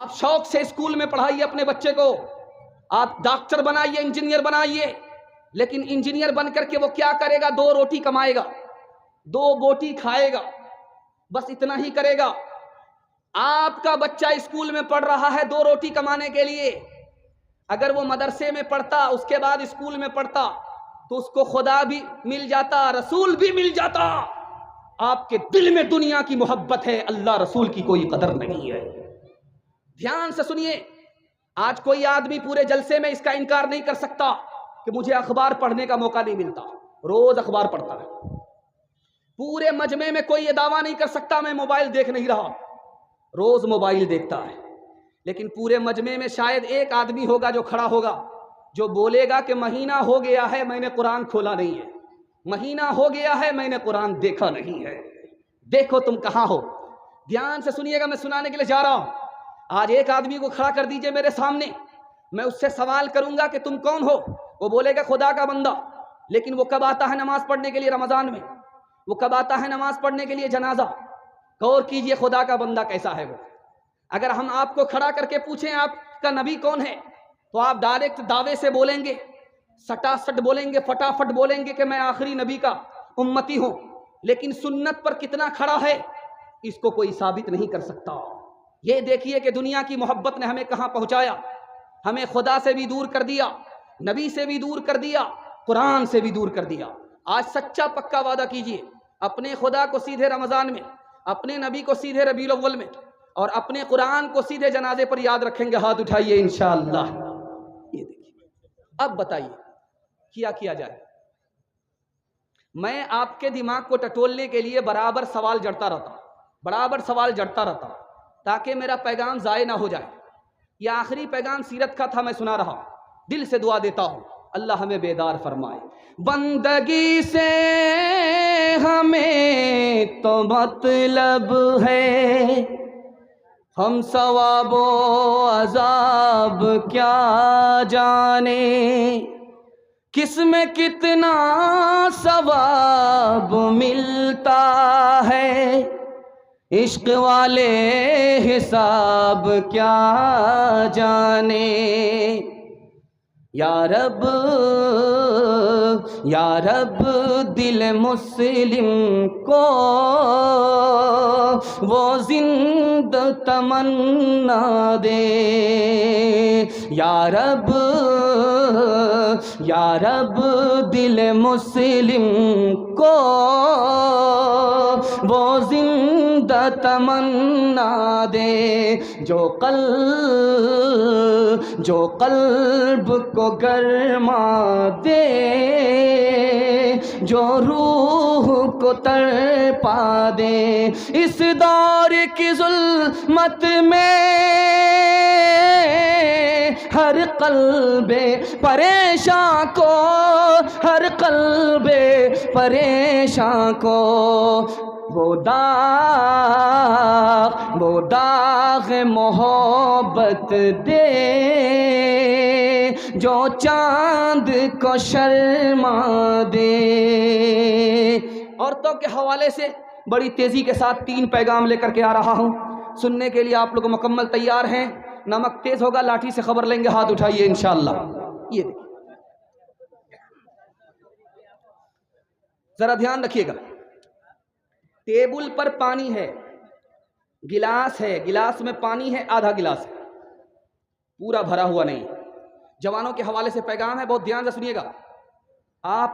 آپ شوق سے اسکول میں پڑھائیے اپنے بچے کو، آپ ڈاکٹر بنائیے، انجینئر بنائیے، لیکن انجینئر بن کر کے وہ کیا کرے گا؟ 2 روٹی کمائے گا، 2 بوٹی کھائے گا، بس اتنا ہی کرے گا۔ آپ کا بچہ اسکول میں پڑھ رہا ہے 2 روٹی کمانے کے لیے، اگر وہ مدرسے میں پڑھتا، اس کے بعد اسکول میں پڑھتا، تو اس کو خدا بھی مل جاتا، رسول بھی مل جاتا۔ آپ کے دل میں دنیا کی محبت ہے، اللہ رسول کی کوئی قدر نہیں ہے۔ دھیان سے سنیے، آج کوئی آدمی پورے جلسے میں اس کا انکار نہیں کر سکتا کہ مجھے اخبار پڑھنے کا موقع نہیں ملتا، روز اخبار پڑھتا ہے۔ پورے مجمع میں کوئی یہ دعویٰ نہیں کر سکتا میں موبائل دیکھ نہیں رہا، روز موبائل دیکھتا ہے۔ لیکن پورے مجمع میں شاید ایک آدمی ہوگا جو کھڑا ہوگا، جو بولے گا کہ مہینہ ہو گیا ہے میں نے قرآن کھولا نہیں ہے، مہینہ ہو گیا ہے میں نے قرآن دیکھا نہیں ہے۔ دیکھو تم کہاں ہو۔ دھیان سے سنیے گا، میں سنانے کے لیے جا رہا ہوں۔ آج ایک آدمی کو کھڑا کر دیجئے میرے سامنے، میں اس سے سوال کروں گا کہ تم کون ہو؟ وہ بولے گا خدا کا بندہ، لیکن وہ کب آتا ہے نماز پڑھنے کے لیے؟ رمضان میں۔ وہ کب آتا ہے نماز پڑھنے کے لیے؟ جنازہ۔ غور کیجئے خدا کا بندہ کیسا ہے وہ۔ اگر ہم آپ کو کھڑا کر کے پوچھیں آپ کا نبی کون ہے، تو آپ ڈائریکٹ دعوے سے بولیں گے، سٹاسٹ بولیں گے، فٹافٹ بولیں گے کہ میں آخری نبی کا امتی ہوں، لیکن سنت پر کتنا کھڑا ہے اس کو کوئی ثابت نہیں کر سکتا۔ یہ دیکھیے کہ دنیا کی محبت نے ہمیں کہاں پہنچایا، ہمیں خدا سے بھی دور کر دیا، نبی سے بھی دور کر دیا، قرآن سے بھی دور کر دیا۔ آج سچا پکا وعدہ کیجئے، اپنے خدا کو سیدھے رمضان میں، اپنے نبی کو سیدھے ربیع الاول میں، اور اپنے قرآن کو سیدھے جنازے پر یاد رکھیں گے۔ ہاتھ اٹھائیے انشاءاللہ۔ یہ دیکھیے، اب بتائیے کیا جائے؟ میں آپ کے دماغ کو ٹٹولنے کے لیے برابر سوال جڑتا رہتا تاکہ میرا پیغام ضائع نہ ہو جائے۔ یہ آخری پیغام سیرت کا تھا، میں سنا رہا، دل سے دعا دیتا ہوں اللہ ہمیں بیدار فرمائے۔ بندگی سے ہمیں تو مطلب ہے، ہم ثواب و عذاب کیا جانے، کس میں کتنا ثواب ملتا ہے، عشق والے حساب کیا جانے۔ یا رب دل مسلم کو وہ زندہ تمنا دے، یا رب دل مسلم کو وہ زندہ تمنا دے، جو قلب کو گرما دے، جو روح کو تڑپا دے۔ اس دور کی ظلمت میں ہر قلب پریشاں کو، ہر قلب پریشاں کو وہ داغ محبت دے، جو چاند کو شرما دے۔ عورتوں کے حوالے سے بڑی تیزی کے ساتھ 3 پیغام لے کر کے آ رہا ہوں، سننے کے لیے آپ لوگ مکمل تیار ہیں؟ نمک تیز ہوگا لاٹھی سے خبر لیں گے، ہاتھ اٹھائیے انشاءاللہ۔ یہ دیکھیں، ذرا دھیان رکھیے گا، ٹیبل پر پانی ہے، گلاس ہے، گلاس میں پانی ہے، آدھا گلاس ہے، پورا بھرا ہوا نہیں۔ جوانوں کے حوالے سے پیغام ہے، بہت دھیان سے سنیے گا۔ آپ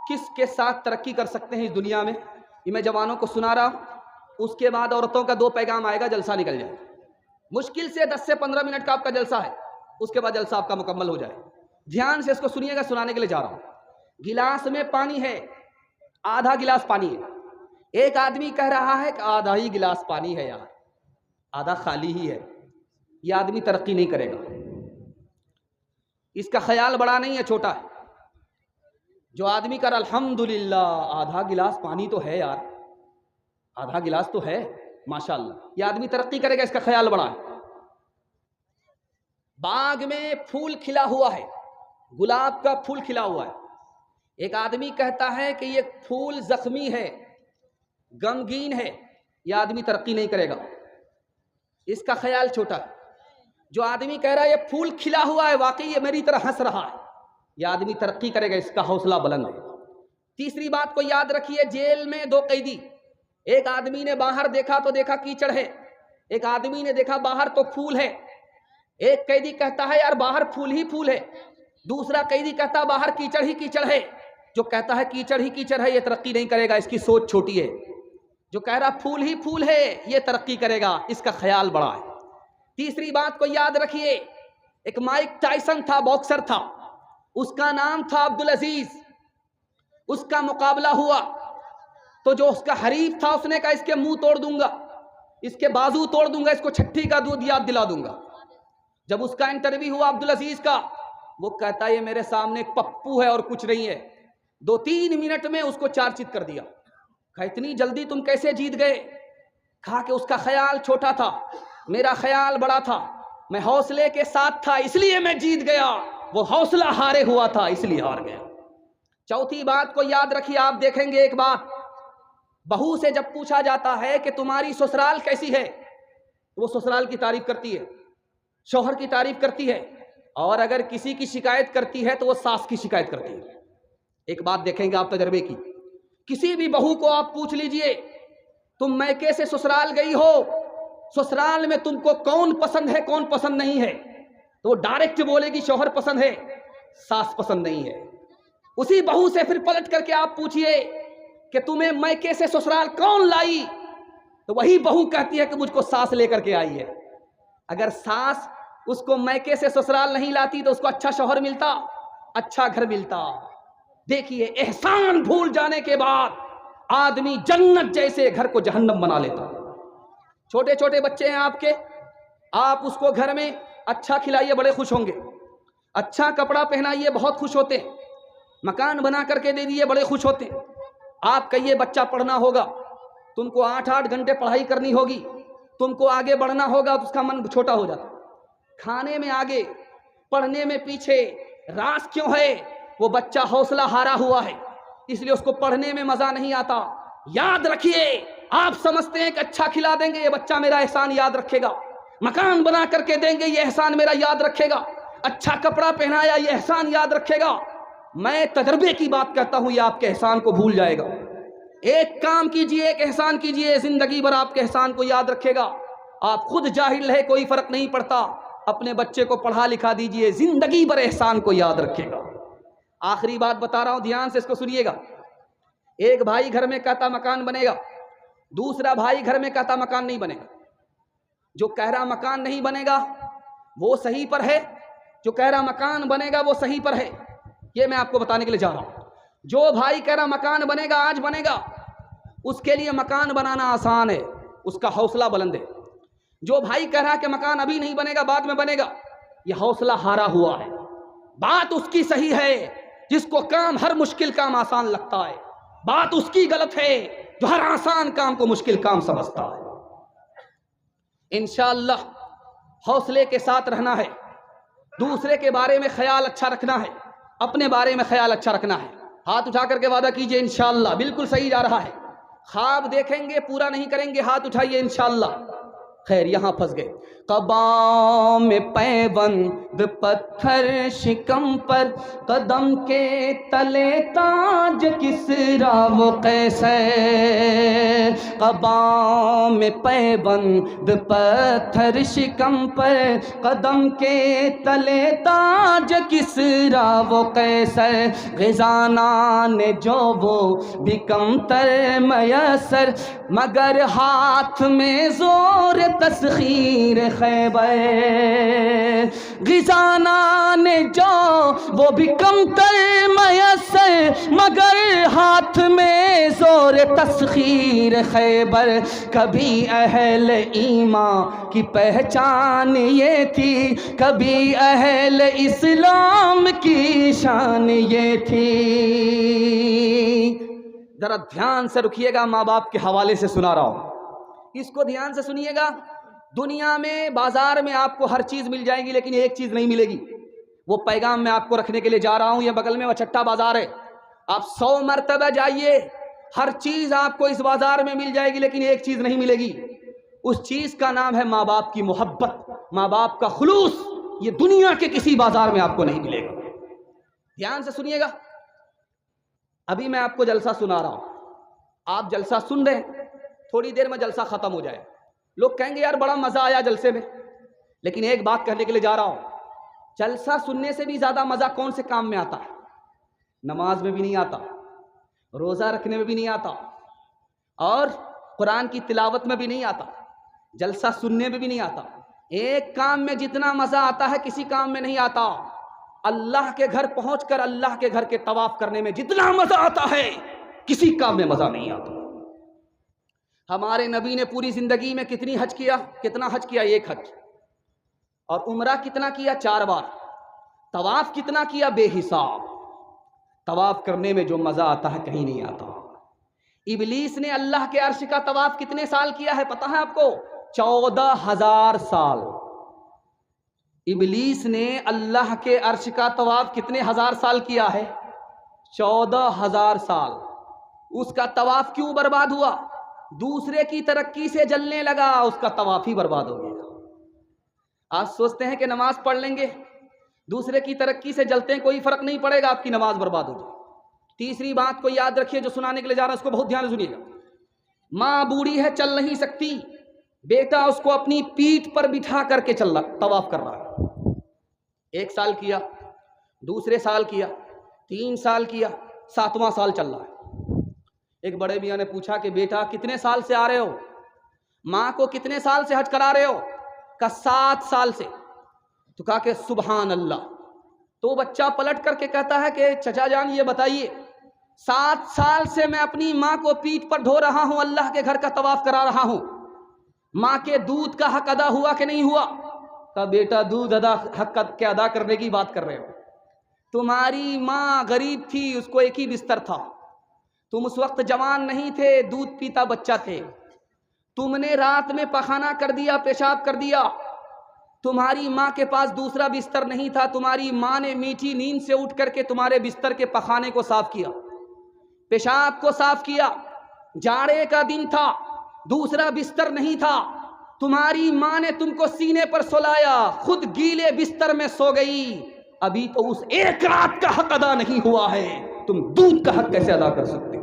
کس کے ساتھ ترقی کر سکتے ہیں اس دنیا میں، یہ میں جوانوں کو سنا رہا ہوں، اس کے بعد عورتوں کا 2 پیغام آئے گا، جلسہ نکل جائے۔ مشکل سے 10 سے 15 منٹ کا آپ کا جلسہ ہے، اس کے بعد جلسہ آپ کا مکمل ہو جائے۔ دھیان سے اس کو سنیے گا، سنانے کے لیے جا رہا ہوں۔ گلاس میں پانی ہے، آدھا گلاس پانی ہے۔ ایک آدمی کہہ رہا ہے کہ آدھا ہی گلاس پانی ہے یار، آدھا خالی ہی ہے، یہ آدمی ترقی نہیں کرے گا۔ اس کا خیال بڑا نہیں ہے، چھوٹا ہے۔ جو آدمی کہہ رہا الحمدللہ آدھا گلاس پانی تو ہے یار، آدھا گلاس تو ہے ماشاءاللہ، یہ آدمی ترقی کرے گا، اس کا خیال بڑا ہے۔ باغ میں پھول کھلا ہوا ہے، گلاب کا پھول کھلا ہوا ہے، ایک آدمی کہتا ہے کہ یہ پھول زخمی ہے، غمگین ہے، یہ آدمی ترقی نہیں کرے گا، اس کا خیال چھوٹا ہے۔ جو آدمی کہہ رہا ہے یہ پھول کھلا ہوا ہے، واقعی یہ میری طرح ہنس رہا ہے، یہ آدمی ترقی کرے گا، اس کا حوصلہ بلند ہے۔ تیسری بات کو یاد رکھیے، جیل میں دو قیدی، ایک آدمی نے باہر دیکھا تو دیکھا کیچڑ ہے، ایک آدمی نے دیکھا باہر تو پھول ہے۔ ایک قیدی کہتا ہے یار باہر پھول ہی پھول ہے، دوسرا قیدی کہتا ہے باہر کیچڑ ہی کیچڑ ہے۔ جو کہتا ہے کیچڑ ہی کیچڑ ہے یہ ترقی نہیں کرے گا، اس کی سوچ چھوٹی ہے۔ جو کہہ رہا پھول ہی پھول ہے یہ ترقی کرے گا، اس کا خیال بڑا ہے۔ تیسری بات کو یاد رکھیے، ایک مائک ٹائسن تھا، باکسر تھا، اس کا نام تھا عبدالعزیز۔ اس کا مقابلہ ہوا تو جو اس کا حریف تھا اس نے کہا اس کے منہ توڑ دوں گا، اس کے بازو توڑ دوں گا، اس کو چھٹی کا دودھ یاد دلا دوں گا۔ جب اس کا انٹرویو ہوا عبدالعزیز کا، وہ کہتا ہے یہ میرے سامنے ایک پپو ہے اور کچھ نہیں ہے۔ 2-3 منٹ میں اس کو چارچت کر دیا۔ کہا اتنی جلدی تم کیسے جیت گئے؟ کہا کہ اس کا خیال چھوٹا تھا، میرا خیال بڑا تھا، میں حوصلے کے ساتھ تھا اس لیے میں جیت گیا، وہ حوصلہ ہارے ہوا تھا اس لیے ہار گیا۔ چوتھی بات کو یاد رکھیے، آپ دیکھیں گے ایک بات، بہو سے جب پوچھا جاتا ہے کہ تمہاری سسرال کیسی ہے، وہ سسرال کی تعریف کرتی ہے، شوہر کی تعریف کرتی ہے، اور اگر کسی کی شکایت کرتی ہے تو وہ ساس کی شکایت کرتی ہے۔ ایک بات دیکھیں گے آپ تجربے کی، کسی بھی بہو کو آپ پوچھ لیجئے تم میکے سے سسرال گئی ہو، سسرال میں تم کو کون پسند ہے کون پسند نہیں ہے، تو وہ ڈائریکٹ بولے گی شوہر پسند ہے، ساس پسند نہیں ہے۔ اسی بہو سے پھر پلٹ کر کے آپ پوچھئے کہ تمہیں میکے سے سسرال کون لائی، تو وہی بہو کہتی ہے کہ مجھ کو ساس لے کر کے آئی ہے۔ اگر ساس اس کو میکے سے سسرال نہیں لاتی تو اس کو اچھا شوہر ملتا، اچھا گھر ملتا۔ دیکھیے احسان بھول جانے کے بعد آدمی جنت جیسے گھر کو جہنم بنا لیتا۔ چھوٹے چھوٹے بچے ہیں آپ کے، آپ اس کو گھر میں اچھا کھلائیے بڑے خوش ہوں گے، اچھا کپڑا پہنائیے بہت خوش ہوتے ہیں، مکان بنا کر کے دے دیے بڑے خوش ہوتے ہیں۔ آپ کہیے بچہ پڑھنا ہوگا، تم کو 8-8 گھنٹے پڑھائی کرنی ہوگی، تم کو آگے بڑھنا ہوگا، تو اس کا من چھوٹا ہو جاتا۔ کھانے میں آگے، پڑھنے میں پیچھے، راز کیوں ہے؟ وہ بچہ حوصلہ ہارا ہوا ہے، اس لیے اس کو پڑھنے میں مزہ نہیں آتا۔ یاد رکھیے، آپ سمجھتے ہیں کہ اچھا کھلا دیں گے یہ بچہ میرا احسان یاد رکھے گا، مکان بنا کر کے دیں گے یہ احسان میرا یاد رکھے گا، اچھا کپڑا پہنایا یہ احسان یاد رکھے گا۔ میں تجربے کی بات کرتا ہوں، یہ آپ کے احسان کو بھول جائے گا۔ ایک کام کیجئے، ایک احسان کیجئے، زندگی بھر آپ کے احسان کو یاد رکھے گا۔ آپ خود جاہل ہے کوئی فرق نہیں پڑتا، اپنے بچے کو پڑھا لکھا دیجئے، زندگی بھر احسان کو یاد رکھے گا۔ آخری بات بتا رہا ہوں، دھیان سے اس کو سنیے گا۔ ایک بھائی گھر میں کہتا مکان بنے گا، دوسرا بھائی گھر میں کہتا مکان نہیں بنے گا۔ جو کہہ رہا مکان نہیں بنے گا وہ صحیح پر ہے، جو کہہ رہا مکان بنے گا وہ صحیح پر ہے۔ یہ میں آپ کو بتانے کے لیے جا رہا ہوں۔ جو بھائی کہہ رہا مکان بنے گا آج بنے گا، اس کے لیے مکان بنانا آسان ہے، اس کا حوصلہ بلند ہے۔ جو بھائی کہہ رہا کہ مکان ابھی نہیں بنے گا بعد میں بنے گا، یہ حوصلہ ہارا ہوا ہے۔ بات اس کی صحیح ہے جس کو کام ہر مشکل کام آسان لگتا ہے، بات اس کی غلط ہے جو ہر آسان کام کو مشکل کام سمجھتا ہے۔ انشاءاللہ حوصلے کے ساتھ رہنا ہے، دوسرے کے بارے میں خیال اچھا رکھنا ہے، اپنے بارے میں خیال اچھا رکھنا ہے۔ ہاتھ اٹھا کر کے وعدہ کیجئے انشاءاللہ بالکل صحیح جا رہا ہے۔ خواب دیکھیں گے پورا نہیں کریں گے، ہاتھ اٹھائیے انشاءاللہ۔ خیر یہاں پھنس گئے۔ قبا میں پیوند پتھر شکم پر، قدم کے تلے تاج کسریٰ و قیصر۔ قبا میں پیوند پتھر شکم پر، قدم کے تلے تاج کسریٰ و قیصر۔ غزانان جو وہ بھی کمتر میسر، مگر ہاتھ میں زور تسخیر خیبر۔ غزانان جو وہ بھی کمتر میسر، مگر ہاتھ میں زور تسخیر خیبر۔ کبھی اہل ایمان کی پہچان یہ تھی، کبھی اہل اسلام کی شان یہ تھی۔ ذرا دھیان سے رکھیے گا، ماں باپ کے حوالے سے سنا رہا ہوں، اس کو دھیان سے سنیے گا۔ دنیا میں بازار میں آپ کو ہر چیز مل جائے گی لیکن ایک چیز نہیں ملے گی، وہ پیغام میں آپ کو رکھنے کے لیے جا رہا ہوں۔ یہ بغل میں وچٹا بازار ہے، آپ 100 مرتبہ جائیے، ہر چیز آپ کو اس بازار میں مل جائے گی لیکن ایک چیز نہیں ملے گی، اس چیز کا نام ہے ماں باپ کی محبت، ماں باپ کا خلوص. یہ دنیا کے کسی بازار میں آپ کو نہیں ملے گا. دھیان سے سنیے گا. ابھی میں آپ کو جلسہ سنا رہا ہوں، آپ جلسہ سن رہے ہیں، تھوڑی دیر میں جلسہ ختم ہو جائے. لوگ کہیں گے یار بڑا مزہ آیا جلسے میں، لیکن ایک بات کہنے کے لیے جا رہا ہوں، جلسہ سننے سے بھی زیادہ مزہ کون سے کام میں آتا ہے؟ نماز میں بھی نہیں آتا، روزہ رکھنے میں بھی نہیں آتا، اور قرآن کی تلاوت میں بھی نہیں آتا، جلسہ سننے میں بھی نہیں آتا. ایک کام میں جتنا مزہ آتا ہے کسی کام میں نہیں آتا. اللہ کے گھر پہنچ کر اللہ کے گھر کے طواف کرنے میں جتنا مزہ آتا ہے کسی کام میں مزہ نہیں آتا. ہمارے نبی نے پوری زندگی میں کتنی حج کیا؟ کتنا حج کیا؟ 1 حج. اور عمرہ کتنا کیا؟ 4 بار. طواف کتنا کیا؟ بے حساب. طواف کرنے میں جو مزہ آتا ہے کہیں نہیں آتا. ابلیس نے اللہ کے عرش کا طواف کتنے سال کیا ہے پتہ ہے آپ کو؟ 14,000 سال. ابلیس نے اللہ کے عرش کا طواف کتنے ہزار سال کیا ہے؟ 14,000 سال. اس کا طواف کیوں برباد ہوا؟ دوسرے کی ترقی سے جلنے لگا، اس کا طواف ہی برباد ہو گیا. آج سوچتے ہیں کہ نماز پڑھ لیں گے، دوسرے کی ترقی سے جلتے ہیں، کوئی فرق نہیں پڑے گا، آپ کی نماز برباد ہو جائے. تیسری بات کو یاد رکھیے جو سنانے کے لیے جا رہا ہوں، اس کو بہت دھیان سے سنیے گا. ماں بوڑھی ہے، چل نہیں سکتی، بیٹا اس کو اپنی پیٹھ پر بٹھا کر کے چل رہا، طواف کر رہا ہے. 1 سال کیا، دوسرے سال کیا، 3 سال کیا، 7واں سال چل رہا ہے. ایک بڑے میاں نے پوچھا کہ بیٹا کتنے سال سے آ رہے ہو؟ ماں کو کتنے سال سے حج کرا رہے ہو؟ کہا 7 سال سے. تو کہا کہ سبحان اللہ. تو بچہ پلٹ کر کے کہتا ہے کہ چچا جان یہ بتائیے 7 سال سے میں اپنی ماں کو پیٹھ پر ڈھو رہا ہوں، اللہ کے گھر کا طواف کرا رہا ہوں، ماں کے دودھ کا حق ادا ہوا کہ نہیں ہوا؟ کہا بیٹا دودھ حق کے ادا کرنے کی بات کر رہے ہو. تمہاری ماں غریب تھی، اس کو ایک ہی بستر تھا، تم اس وقت جوان نہیں تھے، دودھ پیتا بچہ تھے، تم نے رات میں پخانہ کر دیا، پیشاب کر دیا. تمہاری ماں کے پاس دوسرا بستر نہیں تھا، تمہاری ماں نے میٹھی نیند سے اٹھ کر کے تمہارے بستر کے پخانے کو صاف کیا، پیشاب کو صاف کیا. جاڑے کا دن تھا، دوسرا بستر نہیں تھا، تمہاری ماں نے تم کو سینے پر سلایا، خود گیلے بستر میں سو گئی. ابھی تو اس 1 رات کا حق ادا نہیں ہوا ہے، تم دودھ کا حق کیسے ادا کر سکتے؟